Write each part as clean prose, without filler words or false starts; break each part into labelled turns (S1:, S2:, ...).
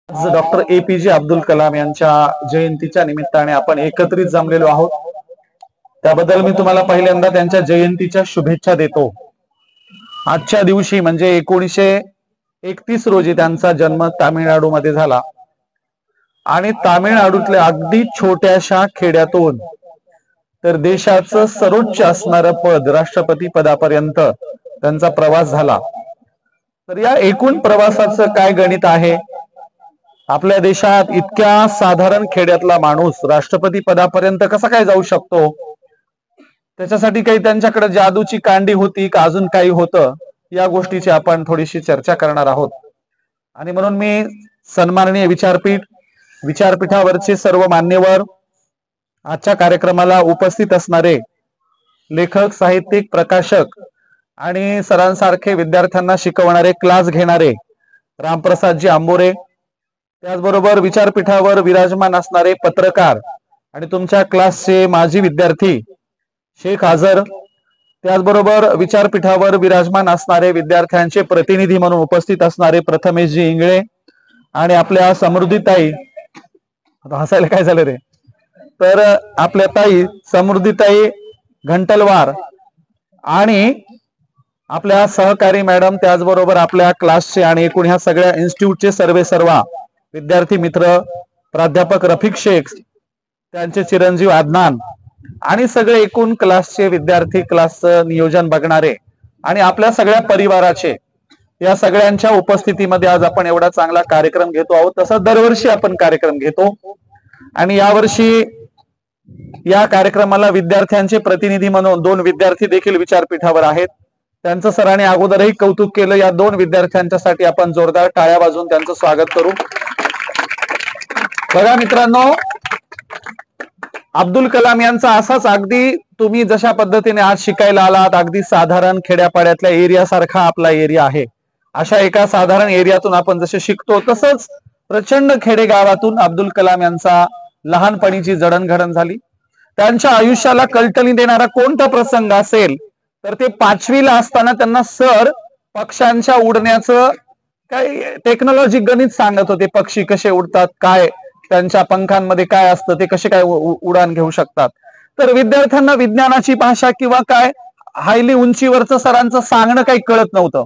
S1: आज doctor APJ Abdul Kalam यांच्या जयंतीच्या निमित्ताने आपण एकत्रित जमलेलो आहोत. त्याबद्दल मी तुम्हाला पहिल्यांदा त्यांच्या जयंतीच्या शुभेच्छा देतो. आजच्या दिवशी म्हणजे 1931 रोजी त्यांचा जन्म तामिळनाडूमध्ये झाला आणि तामिळनाडूतल्या अगदी छोट्याशा खेड्यातून तर देशाचं सर्वोच्च असणारं पद राष्ट्रपती पदापर्यंत त्यांचा प्रवास झाला. तर या एकूण प्रवासाचं काय गणित आहे? आपल्या देशात इतक्या साधारण खेड्यातला माणूस राष्ट्रपती पदापर्यंत कसा काय जाऊ शकतो? त्याच्यासाठी काही त्यांच्याकडे जादूची कांडी होती का अजून काही होतं? या गोष्टीची आपण थोडीशी चर्चा करणार आहोत. आणि म्हणून मी सन्माननीय विचारपीठावरचे सर्व मान्यवर, आजच्या कार्यक्रमाला उपस्थित असणारे लेखक, साहित्यिक, प्रकाशक आणि सरांसारखे विद्यार्थ्यांना शिकवणारे, क्लास घेणारे रामप्रसादजी आंबोरे, त्याचबरोबर विचारपीठावर विराजमान असणारे पत्रकार आणि तुमच्या क्लासचे माजी विद्यार्थी शेख आझर, त्याचबरोबर विचारपीठावर विराजमान असणारे विद्यार्थ्यांचे प्रतिनिधी म्हणून उपस्थित असणारे प्रथमेशजी इंगळे आणि आपल्या समृद्धीताई, हसायला काय झालं रे, तर आपल्या ताई समृद्धीताई घंटलवार आणि आपल्या सहकारी मॅडम, त्याचबरोबर आपल्या क्लासचे आणि एकूण ह्या सगळ्या इन्स्टिट्यूटचे सर्वा विद्यार्थी मित्र, प्राध्यापक रफिक शेख, त्यांचे चिरंजीव आदनान आणि सगळे एकूण क्लासचे विद्यार्थी, क्लासचं नियोजन बघणारे आणि आपल्या सगळ्या परिवाराचे, या सगळ्यांच्या उपस्थितीमध्ये आज आपण एवढा चांगला कार्यक्रम घेतो आहोत. तसं दरवर्षी आपण कार्यक्रम घेतो आणि यावर्षी या कार्यक्रमाला विद्यार्थ्यांचे प्रतिनिधी म्हणून 2 विद्यार्थी देखील विचारपीठावर आहेत. त्यांचं सरांनी अगोदरही कौतुक केलं. या 2 विद्यार्थ्यांच्यासाठी आपण जोरदार टाळ्या वाजवून त्यांचं स्वागत करू. बघा मित्रांनो, अब्दुल कलाम यांचा असाच अगदी तुम्ही जशा पद्धतीने आज शिकायला आलात, अगदी साधारण खेड्यापाड्यातल्या एरिया सारखा आपला एरिया आहे, अशा एका साधारण एरियातून आपण जसे शिकतो तसंच प्रचंड खेडेगावातून अब्दुल कलाम यांचा लहानपणीची जडणघडण झाली. त्यांच्या आयुष्याला कलटणी देणारा कोणता प्रसंग असेल तर ते 5वीला असताना त्यांना सर पक्ष्यांच्या उडण्याचं काही टेक्नॉलॉजी गणित सांगत होते. पक्षी कसे उडतात, काय त्यांच्या पंखांमध्ये काय असतं, ते कसे काय उडान घेऊ शकतात. तर विद्यार्थ्यांना विज्ञानाची भाषा किंवा काय हायली उंचीवरचं सरांचं सांगणं काही कळत नव्हतं.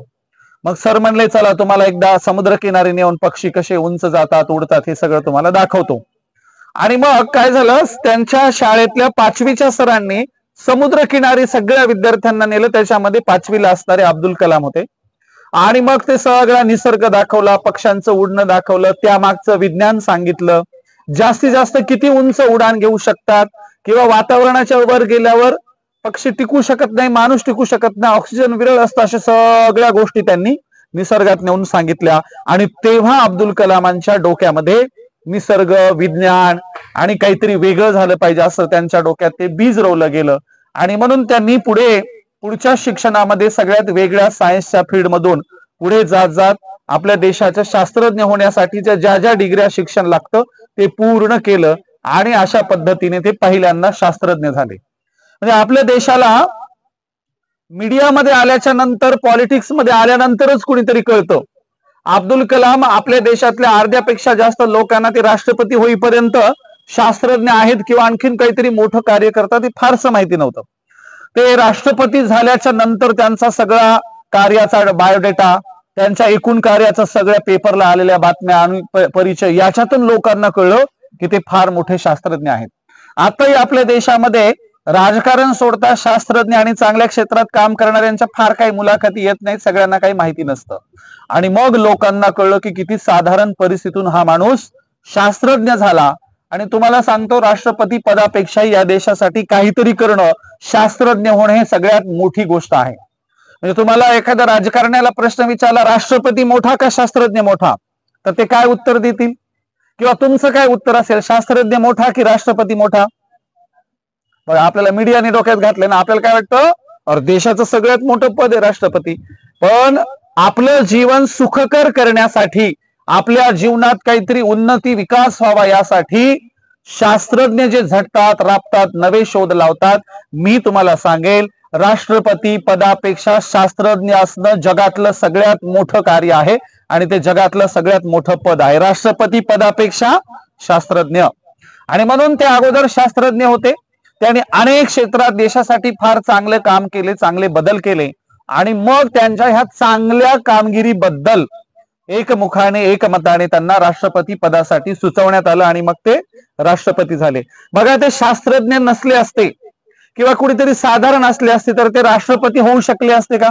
S1: मग सर म्हणले, चला तुम्हाला एकदा समुद्रकिनारी नेऊन पक्षी कसे उंच जातात, उडतात हे सगळं तुम्हाला दाखवतो. आणि मग काय झालं, त्यांच्या शाळेतल्या 5वीच्या सरांनी समुद्रकिनारी सगळ्या विद्यार्थ्यांना नेलं. त्याच्यामध्ये 5वीला असणारे अब्दुल कलाम होते. आणि मग ते सगळा निसर्ग दाखवला, पक्ष्यांचं उडणं दाखवलं, त्यामागचं विज्ञान सांगितलं, जास्तीत जास्त किती उंच उडान घेऊ शकतात किंवा वातावरणाच्या वर गेल्यावर पक्षी टिकू शकत नाही, माणूस टिकू शकत नाही, ऑक्सिजन विरळ असतं, अशा सगळ्या गोष्टी त्यांनी निसर्गात नेऊन सांगितल्या. आणि तेव्हा अब्दुल कलामांच्या डोक्यामध्ये निसर्ग, विज्ञान आणि काहीतरी वेगळं झालं पाहिजे असं त्यांच्या डोक्यात ते बीज रोवलं गेलं. आणि म्हणून त्यांनी पुढच्या शिक्षणामध्ये सगळ्यात वेगळ्या सायन्सच्या फील्ड मधून पुढे जात जात आपल्या देशाच्या शास्त्रज्ञ होण्यासाठीच्या ज्या ज्या डिग्र्या शिक्षण लागतं ते पूर्ण केलं आणि अशा पद्धतीने ते पहिल्यांदा शास्त्रज्ञ झाले. म्हणजे आपल्या देशाला मीडियामध्ये आल्याच्या नंतर, पॉलिटिक्स मध्ये आल्यानंतरच कुणीतरी कळतं अब्दुल कलाम आपल्या देशातल्या अर्ध्यापेक्षा जास्त लोकांना ते राष्ट्रपती होईपर्यंत शास्त्रज्ञ आहेत किंवा आणखीन काहीतरी मोठं कार्य करतात हे फारसं माहिती नव्हतं. ते राष्ट्रपती झाल्याच्या नंतर त्यांचा सगळा कार्याचा बायोडेटा, त्यांच्या एकूण कार्याचा सगळ्या पेपरला आलेल्या बातम्या आणि परिचय, याच्यातून लोकांना कळलं की ते फार मोठे शास्त्रज्ञ आहेत. आताही आपल्या देशामध्ये राजकारण सोडता शास्त्रज्ञ आणि चांगल्या क्षेत्रात काम करणाऱ्यांच्या फार काही मुलाखती येत नाहीत, सगळ्यांना काही माहिती नसतं. आणि मग लोकांना कळलं की किती साधारण परिस्थितीतून हा माणूस शास्त्रज्ञ झाला. आणि तुम्हाला सांगतो, राष्ट्रपती पदापेक्षा या देशासाठी काहीतरी करणं, शास्त्रज्ञ होणे हे सगळ्यात मोठी गोष्ट आहे. म्हणजे तुम्हाला एखाद्या राजकारण्याला प्रश्न विचारला, राष्ट्रपती मोठा का शास्त्रज्ञ मोठा, तर ते काय उत्तर देतील? किंवा तुमचं काय उत्तर असेल, शास्त्रज्ञ मोठा की राष्ट्रपती मोठा? आपल्याला मीडियाने डोक्यात घातले ना, आपल्याला काय वाटतं, और देशाचं सगळ्यात मोठं पद आहे राष्ट्रपती. पण आपलं जीवन सुखकर करण्यासाठी, आपल्या जीवनात काहीतरी उन्नती, विकास व्हावा यासाठी शास्त्रज्ञ जे झटतात, राबतात, नवे शोध लावतात, मी तुम्हाला सांगेल राष्ट्रपती पदापेक्षा शास्त्रज्ञ असणं जगातलं सगळ्यात मोठं कार्य आहे. आणि ते जगातलं सगळ्यात मोठं पद आहे, राष्ट्रपती पदापेक्षा शास्त्रज्ञ. आणि म्हणून ते अगोदर शास्त्रज्ञ होते. त्यांनी अनेक क्षेत्रात देशासाठी फार चांगले काम केले, चांगले बदल केले, आणि मग त्यांच्या ह्या चांगल्या कामगिरीबद्दल एकमुखाने एकमताने त्यांना राष्ट्रपती पदासाठी सुचवण्यात आलं आणि मग ते राष्ट्रपती झाले. बघा, ते शास्त्रज्ञ नसले असते किंवा कुठेतरी साधारण असले असते तर ते राष्ट्रपती होऊ शकले असते का?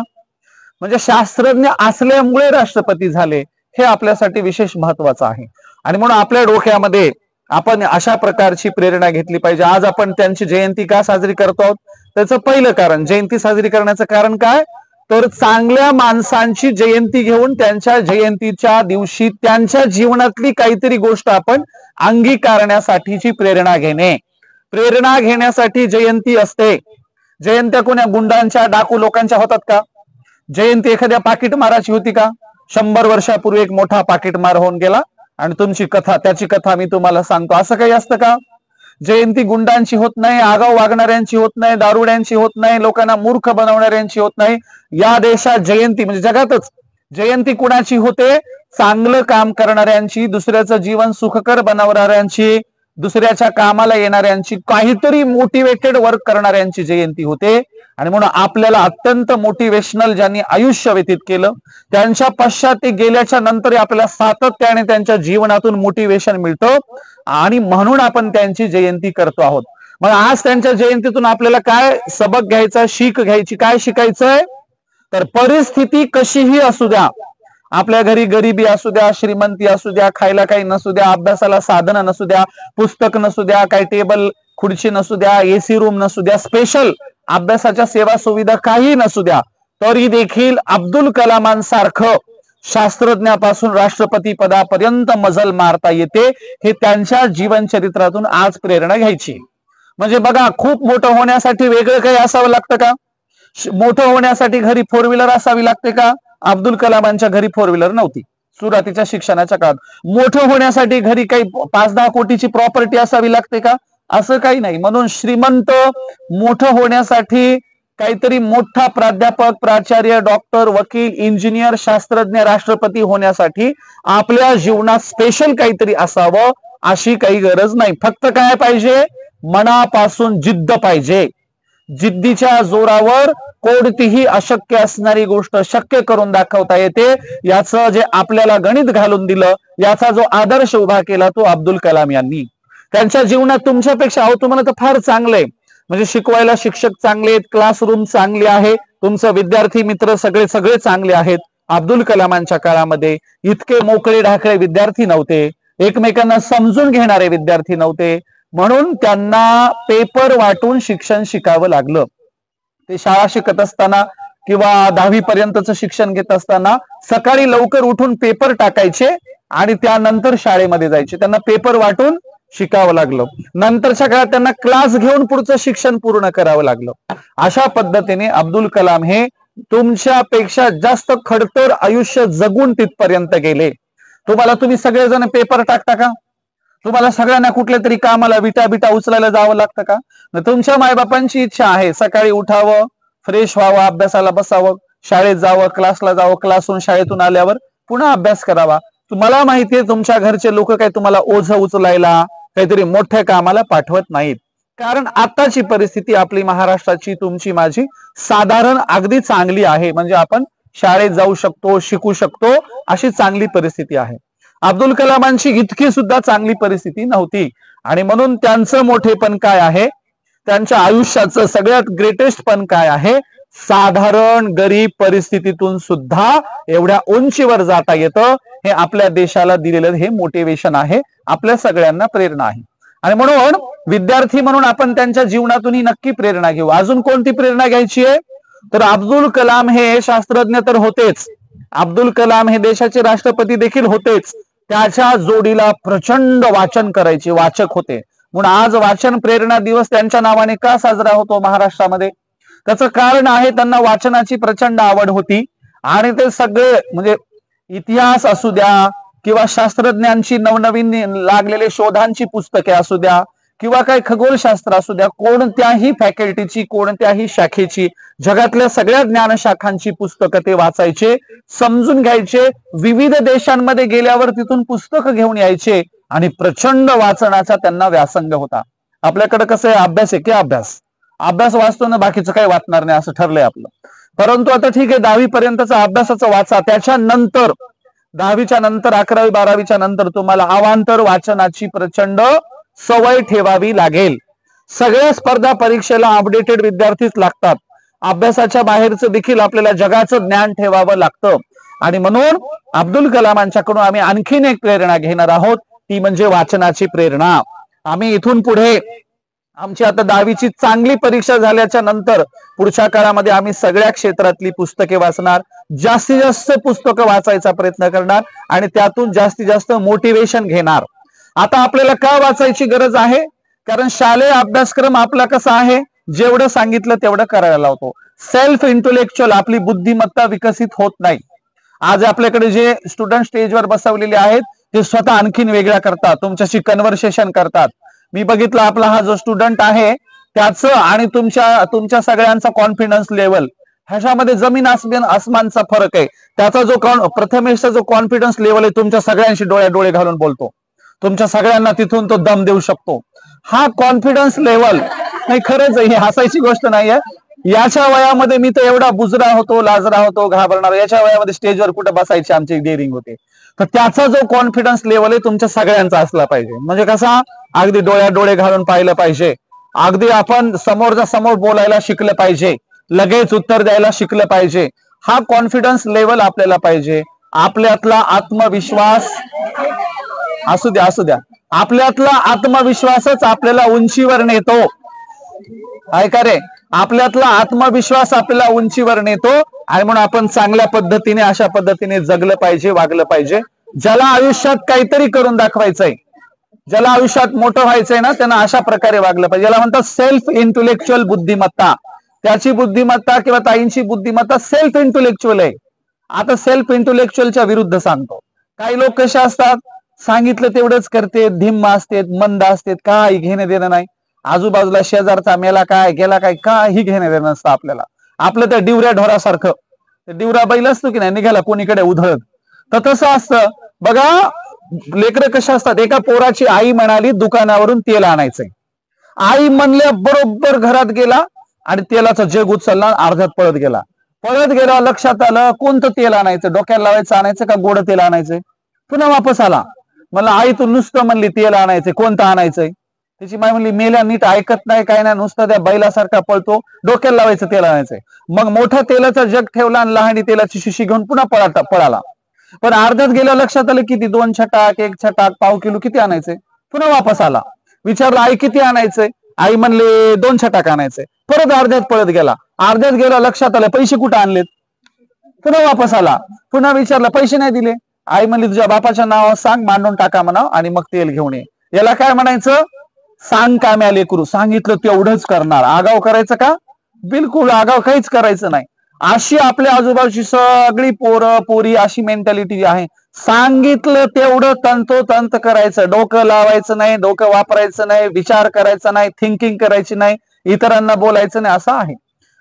S1: म्हणजे शास्त्रज्ञ असल्यामुळे राष्ट्रपती झाले, हे आपल्यासाठी विशेष महत्वाचं आहे. आणि म्हणून आपल्या डोक्यामध्ये आपण अशा प्रकारची प्रेरणा घेतली पाहिजे. आज आपण त्यांची जयंती का साजरी करतो आहोत? त्याचं पहिलं कारण, जयंती साजरी करण्याचं कारण काय, तर चांगल्या माणसांची जयंती घेऊन त्यांच्या जयंतीच्या दिवशी त्यांच्या जीवनातली काहीतरी गोष्ट आपण अंगीकारण्यासाठीची प्रेरणा घेणे. प्रेरणा घेण्यासाठी जयंती असते. जयंत्या कोण्या गुंडांच्या, डाकू लोकांच्या होतात का? जयंती एखाद्या पाकिटमाराची होती का? 100 वर्षापूर्वी एक मोठा पाकिटमार होऊन गेला आणि तुमची कथा, त्याची कथा मी तुम्हाला सांगतो, असं काही असतं का? जयंती गुंडांची होत नाही, आगाऊ वागणाऱ्यांची होत नाही, दारुड्यांची होत नाही, लोकांना मूर्ख बनवणाऱ्यांची होत नाही. या देशात जयंती म्हणजे जगातच जयंती कुणाची होते? चांगलं काम करणाऱ्यांची, दुसऱ्याचं जीवन सुखकर बनवणाऱ्यांची, दुसऱ्याच्या कामाला येणाऱ्यांची, काहीतरी मोटिवेटेड वर्क करणाऱ्यांची जयंती होते. आणि म्हणून आपल्याला अत्यंत मोटिवेशनल ज्यांनी आयुष्य व्यतीत केलं त्यांच्या पश्चात ते गेल्याच्या नंतर आपल्याला सातत्याने त्यांच्या जीवनातून मोटिवेशन मिळतं आणि म्हणून आपण त्यांची जयंती करतो आहोत. मग आज त्यांच्या जयंतीतून आपल्याला काय सबक घ्यायचा, शीख घ्यायची, काय शिकायचंय? तर परिस्थिती कशीही असू द्या, आपल्या घरी गरिबी असू द्या, श्रीमंती असू द्या, खायला काही नसू द्या, अभ्यासाला साधन नसू द्या, पुस्तक नसू द्या, काही टेबल खुर्ची नसू द्या, एसी रूम नसू द्या, स्पेशल अभ्यासाच्या सेवा सुविधा काही नसू द्या, तरी देखील अब्दुल कलामांसारखं शास्त्रज्ञापासून राष्ट्रपती पदापर्यंत मजल मारता येते. हे त्यांच्या जीवन चरित्रातून आज प्रेरणा घ्यायची. म्हणजे बघा, खूप मोठं होण्यासाठी वेगळं काही असावं लागतं का? मोठं होण्यासाठी घरी 4 व्हीलर असावी लागते का? अब्दुल कलामांच्या घरी 4 व्हीलर नव्हती सुरुवातीच्या शिक्षणाच्या काळात. मोठं होण्यासाठी घरी काही 5-10 कोटीची प्रॉपर्टी असावी लागते का? असं काही नाही. म्हणून श्रीमंत मोठं होण्यासाठी काहीतरी मोठा प्राध्यापक, प्राचार्य, डॉक्टर, वकील, इंजिनियर, शास्त्रज्ञ, राष्ट्रपती होण्यासाठी आपल्या जीवनात स्पेशल काहीतरी असावं अशी काही गरज नाही. फक्त काय पाहिजे? मनापासून जिद्द पाहिजे. जिद्दीच्या जोरावर कोणतीही अशक्य असणारी गोष्ट शक्य करून दाखवता येते. याचं जे आपल्याला गणित घालून दिलं, याचा जो आदर्श उभा केला तो अब्दुल कलाम यांनी. त्यांच्या जीवनात तुमच्यापेक्षा, अहो तुम्हाला तर फार चांगलंय, म्हणजे शिकवायला शिक्षक चांगले आहेत, क्लासरूम चांगले आहे, तुमचं विद्यार्थी मित्र सगळे सगळे चांगले आहेत. अब्दुल कलामांच्या काळामध्ये इतके मोकळे ढाकळे विद्यार्थी नव्हते, एकमेकांना समजून घेणारे विद्यार्थी नव्हते, म्हणून त्यांना पेपर वाटून शिक्षण शिकावं लागलं. ते शाळा शिकत असताना किंवा 10वी पर्यंतचं शिक्षण घेत असताना सकाळी लवकर उठून पेपर टाकायचे आणि त्यानंतर शाळेमध्ये जायचे. त्यांना पेपर वाटून शिकावं लागलं. नंतरच्या काळात त्यांना क्लास घेऊन पुढचं शिक्षण पूर्ण करावं लागलं. अशा पद्धतीने अब्दुल कलाम हे तुमच्यापेक्षा जास्त खडतर आयुष्य जगून तिथपर्यंत गेले. तुम्ही सगळेजण पेपर टाकता का? तुम्हाला सगळ्यांना कुठल्या तरी कामाला विटा उचलायला जावं लागतं का? तुमच्या मायबापांची इच्छा आहे सकाळी उठावं, फ्रेश व्हावं, अभ्यासाला बसावं, शाळेत जावं, क्लासला जावं, क्लासहून शाळेतून आल्यावर पुन्हा अभ्यास करावा. तुम्हाला माहितीये तुमच्या घरचे लोक काही तुम्हाला ओझं उचलायला, काहीतरी मोठ्या कामाला पाठवत नाहीत. कारण आताची परिस्थिती आपली महाराष्ट्राची, तुमची माझी साधारण अगदी चांगली आहे. म्हणजे आपण शाळेत जाऊ शकतो, शिकू शकतो, अशी चांगली परिस्थिती आहे. अब्दुल कलामांची इतकी सुद्धा चांगली परिस्थिती नव्हती. आणि म्हणून त्यांचं मोठेपण काय आहे, त्यांच्या आयुष्याचं सगळ्यात ग्रेटेस्ट पण काय आहे, साधारण गरीब परिस्थितीतून सुद्धा एवढ्या उंचीवर जाता येतं. हे आपल्या देशाला दिलेलं हे मोटिवेशन आहे, आपल्या सगळ्यांना प्रेरणा आहे. आणि म्हणून विद्यार्थी म्हणून आपण त्यांच्या जीवनातूनही नक्की प्रेरणा घेऊ. अजून कोणती प्रेरणा घ्यायची आहे? तर अब्दुल कलाम हे शास्त्रज्ञ तर होतेच, अब्दुल कलाम हे देशाचे राष्ट्रपती देखील होतेच, त्याच्या जोडीला प्रचंड वाचन करायचे वाचक होते. म्हणून आज वाचन प्रेरणा दिवस त्यांच्या नावाने का साजरा होतो महाराष्ट्रामध्ये? त्याचं कारण आहे त्यांना वाचनाची प्रचंड आवड होती. आणि ते सगळे म्हणजे इतिहास असू द्या किंवा शास्त्रज्ञांची नवनवीन लागलेले शोधांची पुस्तके असू द्या किंवा काय खगोलशास्त्र असू द्या, कोणत्याही फॅकल्टीची, कोणत्याही शाखेची, जगातल्या सगळ्या ज्ञानशाखांची पुस्तकं ते वाचायचे, समजून घ्यायचे, विविध देशांमध्ये गेल्यावर तिथून पुस्तकं घेऊन यायचे आणि प्रचंड वाचनाचा त्यांना व्यासंग होता. आपल्याकडे कसं आहे, अभ्यास आहे की अभ्यास वाचतो ना, बाकीचं काही वाचणार नाही असं ठरलंय आपलं. परंतु आता ठीक आहे, 10वी पर्यंतचा अभ्यासाचं वाचा, त्याच्यानंतर 10वीच्या नंतर 11वी 12वीच्या नंतर तुम्हाला अवांतर वाचनाची प्रचंड सवय ठेवावी लागेल. सगळ्या स्पर्धा परीक्षेला अपडेटेड विद्यार्थीच लागतात. अभ्यासाच्या बाहेरचं देखील आपल्याला जगाचं ज्ञान ठेवावं लागतं. आणि म्हणून अब्दुल कलामांच्याकडून आम्ही आणखीन एक प्रेरणा घेणार आहोत, ती म्हणजे वाचनाची प्रेरणा. आम्ही इथून पुढे आमची आता 10वीची चांगली परीक्षा झाल्याच्या नंतर पुढच्या काळामध्ये आम्ही सगळ्या क्षेत्रातली पुस्तके वाचणार, जास्तीत जास्त पुस्तकं वाचायचा प्रयत्न करणार आणि त्यातून जास्तीत जास्त मोटिवेशन घेणार. आता आपल्याला का वाचायची गरज आहे? कारण शालेय अभ्यासक्रम आपला कसा आहे, जेवढं सांगितलं तेवढं करायला लावतो. सेल्फ इंटेलेक्च्युअल आपली बुद्धिमत्ता विकसित होत नाही. आज आपल्याकडे जे स्टुडंट स्टेजवर बसवलेले आहेत ते स्वतः आणखीन वेगळा करतात, तुमच्याशी कन्व्हर्सेशन करतात. मी बघितलं आपला हा जो स्टुडंट आहे त्याचं आणि तुमच्या सगळ्यांचा कॉन्फिडन्स लेवल ह्याच्यामध्ये जमीन आसमानचा फरक आहे. त्याचा जो प्रथमेशचा जो कॉन्फिडन्स लेवल आहे, तुमच्या सगळ्यांशी डोळे घालून बोलतो, तुमच्या सगळ्यांना तिथून तो दम देऊ शकतो. हा कॉन्फिडन्स लेवल नाही, खरंच ही हसायची गोष्ट नाहीये. याच्या वयामध्ये मी तर एवढा बुजरा होतो, लाजरा होतो, घाबरणार. याच्या वयामध्ये स्टेजवर कुठे बसायची आमची डेअरिंग होते. तर त्याचा जो कॉन्फिडन्स लेवल आहे तुमच्या सगळ्यांचा असला पाहिजे. म्हणजे कसा, अगदी डोळे घालून पाहिलं पाहिजे, अगदी आपण समोरच्या समोर बोलायला शिकलं पाहिजे, लगेच उत्तर द्यायला शिकलं पाहिजे. हा कॉन्फिडन्स लेवल आपल्याला पाहिजे. आपल्यातला आत्मविश्वास असू द्या, आपल्यातला आत्मविश्वासच आपल्याला उंचीवर नेतो. ऐका रे, आपल्यातला आत्मविश्वास आपल्याला उंचीवर नेतो. आणि म्हणून आपण चांगल्या पद्धतीने, अशा पद्धतीने जगलं पाहिजे, वागलं पाहिजे. ज्याला आयुष्यात काहीतरी करून दाखवायचंय, ज्याला आयुष्यात मोठं व्हायचंय ना, त्यांना अशा प्रकारे वागलं पाहिजे. याला म्हणतात सेल्फ इंटेलेक्च्युअल बुद्धिमत्ता. त्याची बुद्धिमत्ता किंवा ताईंची बुद्धिमत्ता सेल्फ इंटेलेक्च्युअल आहे. आता सेल्फ इंटेलेक्च्युअलच्या विरुद्ध सांगतो. काही लोक कसे असतात, सांगितलं तेवढंच करते, धिम्म असते, मंद असते, काही घेणं देणं नाही. आजूबाजूला शेजारचा मेला काय गेला काय, काही घेणं देणं नसतं आपल्याला. आपलं त्या डिवऱ्या ढोरासारखं, डिवरा बैल असतो की नाही, निघाला कोणीकडे उधळत, तर तसं असतं. बघा लेकरं कशा असतात. एका पोराची आई म्हणाली दुकानावरून तेल आणायचंय. आई म्हणल्या बरोबर घरात गेला आणि तेलाचा जग उचलला, अर्ध्यात पळत गेला. लक्षात आलं कोणतं तेल आणायचं, डोक्याला लावायचं आणायचं का गोड तेल आणायचंय. पुन्हा वापस आला, मला आई तू नुसतं म्हणली तेल आणायचंय, कोणतं आणायचंय. त्याची माय म्हणली मेल्या नीट ऐकत नाही, काय नाही, नुसतं त्या बैलासारखा पळतो, डोक्याला लावायचं तेल आणायचंय. मग मोठा तेलाचा जग ठेवला आणि लहानी तेलाची शिशी घेऊन पुन्हा पळाला. पण अर्ध्यात गेल्या लक्षात आलं किती, 2 छटाक 1 छटाक पाव किलो किती आणायचंय. पुन्हा वापस आला, विचारलं आई किती आणायचंय. आई म्हणले 2 छटाक आणायचंय. परत अर्ध्यात पळत गेला, अर्ध्यात गेला लक्षात आलं पैसे कुठे आणलेत. पुन्हा वापस आला, पुन्हा विचारलं पैसे नाही दिले. आई म्हणली तुझ्या बापाच्या नावावर सांग, मांडून टाका म्हणा आणि मग तेल घेऊन ये. याला काय म्हणायचं, सांग काम्या लेकरू. सांगितलं तेवढंच करणार. आगाव करायचं का? बिलकुल आगाव काहीच करायचं नाही. अशी आपल्या आजूबाजूची सगळी पोरं पोरी अशी मेंटॅलिटी आहे. सांगितलं तेवढं तंतोतंत करायचं, डोकं लावायचं नाही, डोकं वापरायचं नाही, विचार करायचा नाही, थिंकिंग करायची नाही, इतरांना बोलायचं नाही, असं आहे.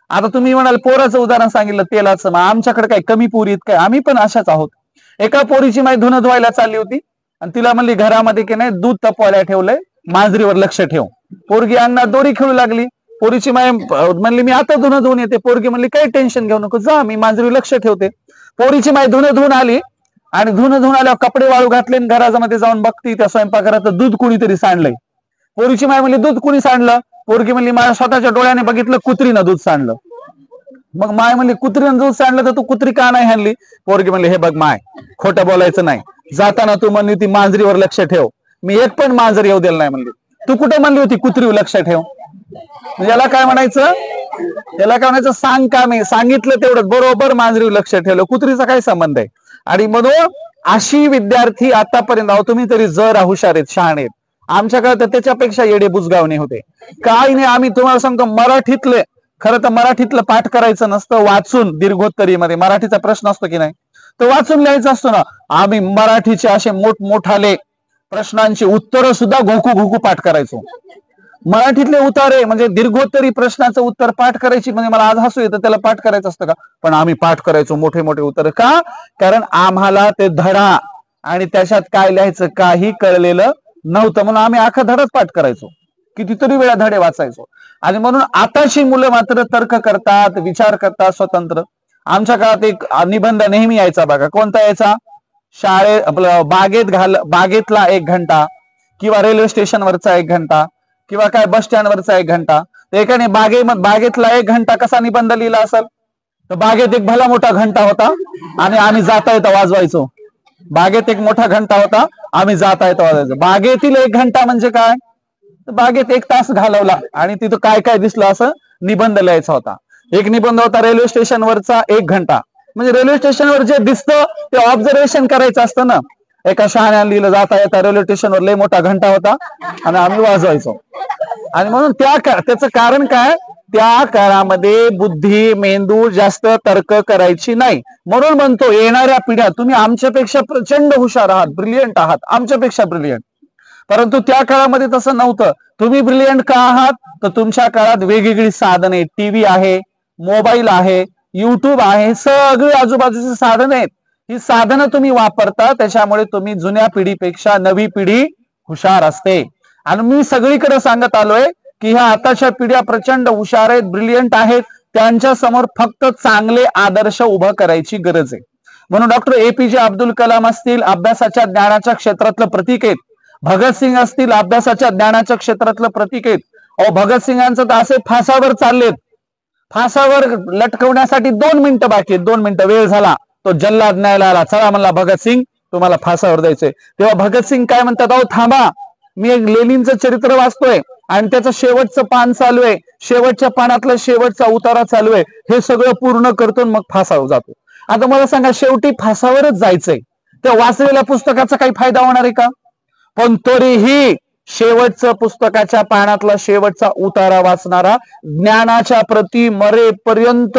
S1: आता तुम्ही म्हणाल पोराचं उदाहरण सांगितलं तेलाचं, मग आमच्याकडे काय कमी पोरी काय, आम्ही पण अशाच आहोत. एका पोरीची माई धुणं धुवायला चालली होती आणि तिला म्हणली घरामध्ये की नाही दूध तापवायला ठेवलंय, मांजरीवर लक्ष ठेव. पोरगी अंगणात दोरी खेळू लागली. पोरीची माय म्हणली मी आता धुणं धुवून येते. पोरगी म्हणली काही टेन्शन घेऊ नको, जा मी मांजरीवर लक्ष ठेवते. पोरीची माय धुणं धुवून आली आणि धुणं धुवून आल्यावर कपडे वाळू घातले, घरामध्ये जाऊन बघती त्या स्वयंपाकघरात दूध कुणीतरी सांडलंय. पोरीची माय म्हणली दूध कुणी सांडलं. पोरगी म्हणली माझ्या स्वतःच्या डोळ्याने बघितलं, कुत्रीनं दूध सांडलं. मग माय म्हणली कुत्रीनं दूध सांडलं तर तू कुत्री का नाही आणली. पोरगी म्हणली हे बघ माय, खोटं बोलायचं नाही. जाताना तू म्हणली ती मांजरीवर लक्ष ठेव, मी एक पण मांजर येऊ दिलं नाही म्हणली. तू कुठं म्हणली होती कुत्रीवर लक्ष ठेव. याला काय म्हणायचं, सांग का मी सांगितलं तेवढं बरोबर मांजरीवर लक्ष ठेवलं, कुत्रीचा काय संबंध आहे. आणि म्हणून अशी विद्यार्थी आतापर्यंत तुम्ही तरी जरा हुशार आहेत, शहाणे आहेत. आमच्याकडे तर त्याच्यापेक्षा येडे बुजगावणे होते. काही नाही, आम्ही तुम्हाला सांगतो मराठीतले, खरं तर मराठीतलं पाठ करायचं नसतं, वाचून दीर्घोत्तरीमध्ये मराठीचा प्रश्न असतो की नाही, तो वाचून लिहायचा असतो ना. आम्ही मराठीचे असे मोठमोठाले प्रश्नांची उत्तरं सुद्धा घोकू पाठ करायचो. मराठीतले उतारे म्हणजे दीर्घोत्तरी प्रश्नाचं उत्तर पाठ करायची, म्हणजे मला आज हसू येतं, त्याला पाठ करायचं असतं का? पण आम्ही पाठ करायचो मोठे मोठे उत्तर. का? कारण आम्हाला ते धडा आणि त्याच्यात काय लिहायचं काही कळलेलं नव्हतं, म्हणून आम्ही अख्खा धडाच पाठ करायचो, कितीतरी वेळा धडे वाचायचो. आणि म्हणून आताची मुलं मात्र तर्क करतात, विचार करतात स्वतंत्र. आमच्या काळात एक निबंध नेहमी यायचा बघा. कोणता यायचा? आपलं बागेतला 1 घंटा, किंवा रेल्वे स्टेशनवरचा 1 घंटा, किंवा काय बस स्टँडवरचा 1 घंटा. तर एकाने बागेतला 1 घंटा कसा निबंध लिहिला असेल? तर बागेत एक भला मोठा घंटा होता आणि आम्ही जाता येता वाजवायचो. बागेत एक मोठा घंटा होता, आम्ही जाता येता वाजवायचो. बागेतील 1 घंटा म्हणजे काय? बागेत 1 तास घालवला आणि तिथं काय काय दिसलं असं निबंध लिहायचा होता. एक निबंध होता रेल्वे स्टेशनवरचा 1 घंटा, म्हणजे रेल्वे स्टेशनवर जे दिसतं ते ऑब्झर्वेशन करायचं असतं ना. एका शहाण्याने लिहिलं, जाता येता रेल्वे स्टेशनवर लय मोठा घंटा होता आणि आम्ही वाजवायचो. आणि म्हणून त्याचं कारण काय? त्या काळामध्ये बुद्धी, मेंदू जास्त तर्क करायची नाही. म्हणून म्हणतो येणाऱ्या पिढ्या, तुम्ही आमच्यापेक्षा प्रचंड हुशार आहात, ब्रिलियंट आहात, आमच्यापेक्षा ब्रिलियंट. परंतु त्या काळामध्ये तसं नव्हतं. तुम्ही ब्रिलियंट का आहात? तर तुमच्या काळात वेगवेगळी साधने, टीव्ही आहे, मोबाईल आहे, युट्यूब आहे, सगळी आजूबाजूची साधने आहेत. ही साधनं तुम्ही वापरता, त्याच्यामुळे तुम्ही जुन्या पिढीपेक्षा नवी पिढी हुशार असते. आणि मी सगळीकडे सांगत आलोय की ह्या आताच्या पिढ्या प्रचंड हुशार आहेत, ब्रिलियंट आहेत. त्यांच्या समोर फक्त चांगले आदर्श उभं करायची गरज आहे. म्हणून डॉक्टर APJ अब्दुल कलाम असतील, अभ्यासाच्या ज्ञानाच्या क्षेत्रातलं प्रतीक आहेत. भगतसिंग असतील, अभ्यासाच्या ज्ञानाच्या क्षेत्रातलं प्रतीक आहेत. अहो, भगतसिंगांचं तर असे फासावर चाललेत, फासावर लटकवण्यासाठी 2 मिनिटं बाकी आहेत. 2 मिनिटं वेळ झाला, तो जल्लाद न्यायला आला, चला म्हणला भगतसिंग तुम्हाला फासावर द्यायचंय. तेव्हा भगतसिंग काय म्हणतात? अहो थांबा, मी एक लेनिनचं चरित्र वाचतोय आणि त्याचं शेवटचं पान चालू आहे, शेवटच्या पानातला शेवटचा उतारा चालू आहे, हे सगळं पूर्ण करतो मग फासावर जातो. आता मला सांगा, शेवटी फासावरच जायचंय, त्या वाचलेल्या पुस्तकाचा काही फायदा होणार आहे का? पण तरीही शेवटचं पुस्तकाच्या पानातला शेवटचा उतारा वाचणारा, ज्ञानाच्या प्रती मरेपर्यंत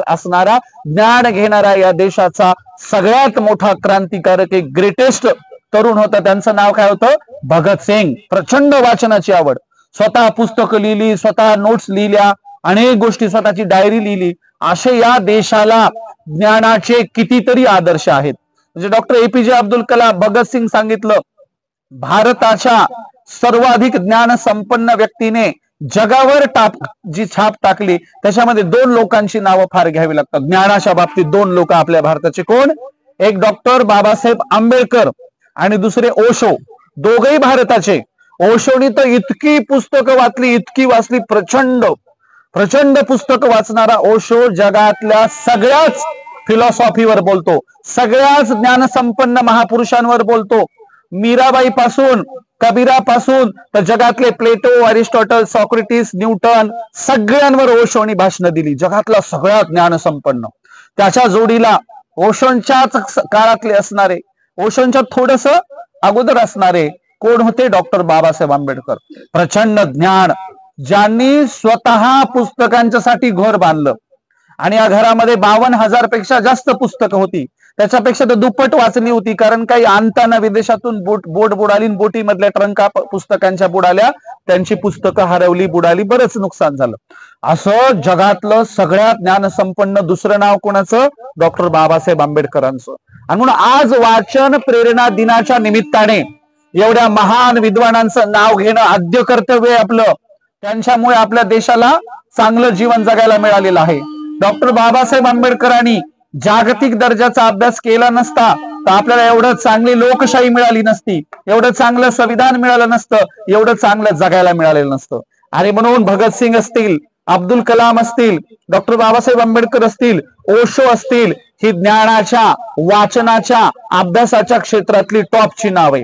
S1: असणारा, ज्ञान घेणारा या देशाचा सगळ्यात मोठा क्रांतिकारक, एक ग्रेटेस्ट तरुण होता. त्यांचं नाव काय होतं? भगतसिंग. प्रचंड वाचनाची आवड, स्वतः पुस्तकं लिहिली, स्वतः नोट्स लिहिल्या, अनेक गोष्टी, स्वतःची डायरी लिहिली. असे या देशाला ज्ञानाचे कितीतरी आदर्श आहेत. म्हणजे डॉक्टर APJ अब्दुल कलाम, भगतसिंग सांगितलं, भारताच्या सर्वाधिक ज्ञान संपन्न व्यक्तीने जगावर जी छाप टाकली, त्याच्यामध्ये 2 लोकांची नावं फार घ्यावी लागतात ज्ञानाच्या बाबतीत. 2 लोक आपल्या भारताचे. कोण? एक डॉक्टर बाबासाहेब आंबेडकर आणि दुसरे ओशो. दोघही भारताचे. ओशोनी तर इतकी पुस्तकं वाचली, इतकी वाचली, प्रचंड प्रचंड पुस्तकं वाचणारा ओशो जगातल्या सगळ्याच फिलॉसॉफीवर बोलतो, सगळ्याच ज्ञानसंपन्न महापुरुषांवर बोलतो. मीराबाई पासून, कबीरापासून तर जगातले प्लेटो, अरिस्टॉटल, सॉक्रेटिस, न्यूटन, सगळ्यांवर ओशोनी भाषणं दिली, जगातला सगळ्यात ज्ञानसंपन्न. त्याच्या जोडीला ओशोंच्याच काळातले असणारे, ओशोंच्या थोडस अगोदर असणारे कोण होते? डॉक्टर बाबासाहेब आंबेडकर. प्रचंड ज्ञान, ज्यांनी स्वतः पुस्तकांच्यासाठी घर बांधलं आणि या घरामध्ये 52,000 पेक्षा जास्त पुस्तकं होती. त्याच्यापेक्षा तर दुप्पट वाचली होती, कारण काही आणताना विदेशातून बोट बुडाली, बोटीमधल्या ट्रंका पुस्तकांच्या बुडाल्या, त्यांची पुस्तकं हरवली, बुडाली, बरंच नुकसान झालं. असं जगातलं सगळ्यात ज्ञानसंपन्न दुसरं नाव कोणाचं? डॉक्टर बाबासाहेब आंबेडकरांचं. आणि म्हणून आज वाचन प्रेरणा दिनाच्या निमित्ताने एवढ्या महान विद्वानांचं नाव घेणं आद्य कर्तव्य आहे आपलं. त्यांच्यामुळे आपल्या देशाला चांगलं जीवन जगायला मिळालेलं आहे. डॉक्टर बाबासाहेब आंबेडकरांनी जागतिक दर्जाचा अभ्यास केला नसता तर आपल्याला एवढं चांगली लोकशाही मिळाली नसती, एवढं चांगलं संविधान मिळालं नसतं, एवढं चांगलं जगायला मिळालेलं नसतं. आणि म्हणून भगतसिंग असतील, अब्दुल कलाम असतील, डॉक्टर बाबासाहेब आंबेडकर असतील, ओशो असतील, ही ज्ञानाच्या, वाचनाच्या, अभ्यासाच्या क्षेत्रातली टॉपची नाव आहे.